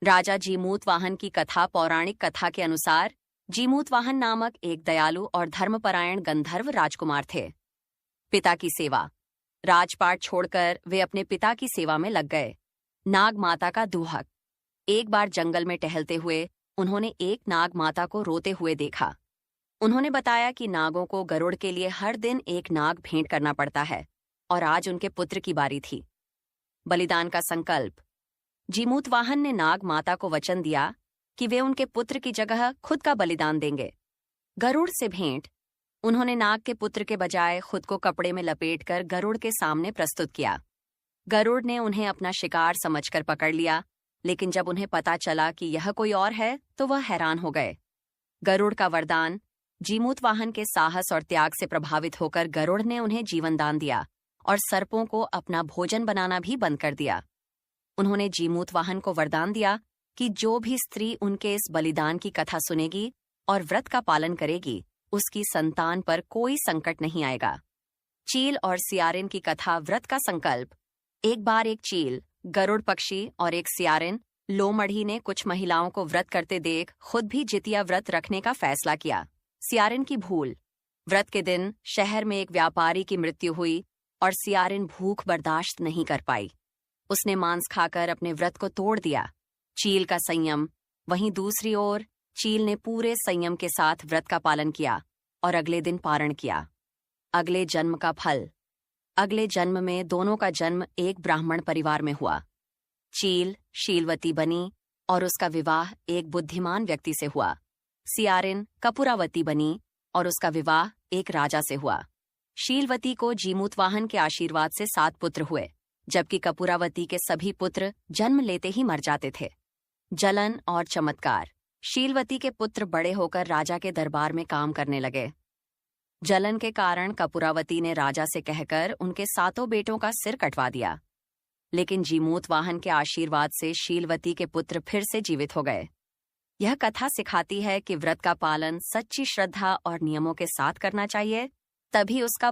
राजा जीमूतवाहन की कथा पौराणिक कथा के अनुसार जीमूतवाहन नामक एक दयालु और धर्मपरायण गंधर्व राजकुमार थे। पिता की सेवा। राजपाट छोड़कर वे अपने पिता की सेवा में लग गए। नाग माता का दूहक। एक बार जंगल में टहलते हुए उन्होंने एक नाग माता को रोते हुए देखा। उन्होंने बताया कि नागों को गरुड़ के लिए हर दिन एक नाग भेंट करना पड़ता है और आज उनके पुत्र की बारी थी। बलिदान का संकल्प। जीमूतवाहन ने नाग माता को वचन दिया कि वे उनके पुत्र की जगह खुद का बलिदान देंगे। गरुड़ से भेंट। उन्होंने नाग के पुत्र के बजाय खुद को कपड़े में लपेटकर गरुड़ के सामने प्रस्तुत किया। गरुड़ ने उन्हें अपना शिकार समझकर पकड़ लिया, लेकिन जब उन्हें पता चला कि यह कोई और है तो वह हैरान हो गए। गरुड़ का वरदान। जीमूतवाहन के साहस और त्याग से प्रभावित होकर गरुड़ ने उन्हें जीवन दान दिया और सर्पों को अपना भोजन बनाना भी बंद कर दिया। उन्होंने जीमूतवाहन को वरदान दिया कि जो भी स्त्री उनके इस बलिदान की कथा सुनेगी और व्रत का पालन करेगी, उसकी संतान पर कोई संकट नहीं आएगा। चील और सियारिन की कथा। व्रत का संकल्प। एक बार एक चील, गरुड़ पक्षी और एक सियारिन लोमड़ी ने कुछ महिलाओं को व्रत करते देख खुद भी जितिया व्रत रखने का फैसला किया। सियारिन की भूल। व्रत के दिन शहर में एक व्यापारी की मृत्यु हुई और सियारिन भूख बर्दाश्त नहीं कर पाई। उसने मांस खाकर अपने व्रत को तोड़ दिया। चील का संयम। वहीं दूसरी ओर चील ने पूरे संयम के साथ व्रत का पालन किया और अगले दिन पारण किया। अगले जन्म का फल। अगले जन्म में दोनों का जन्म एक ब्राह्मण परिवार में हुआ। चील शीलवती बनी और उसका विवाह एक बुद्धिमान व्यक्ति से हुआ। सियारिन कपूरावती बनी और उसका विवाह एक राजा से हुआ। शीलवती को जीमूतवाहन के आशीर्वाद से 7 पुत्र हुए, जबकि कपूरावती के सभी पुत्र जन्म लेते ही मर जाते थे। जलन और चमत्कार। शीलवती के पुत्र बड़े होकर राजा के दरबार में काम करने लगे। जलन के कारण कपूरावती ने राजा से कहकर उनके 7 बेटों का सिर कटवा दिया, लेकिन जीमूतवाहन के आशीर्वाद से शीलवती के पुत्र फिर से जीवित हो गए। यह कथा सिखाती है कि व्रत का पालन सच्ची श्रद्धा और नियमों के साथ करना चाहिए, तभी उसका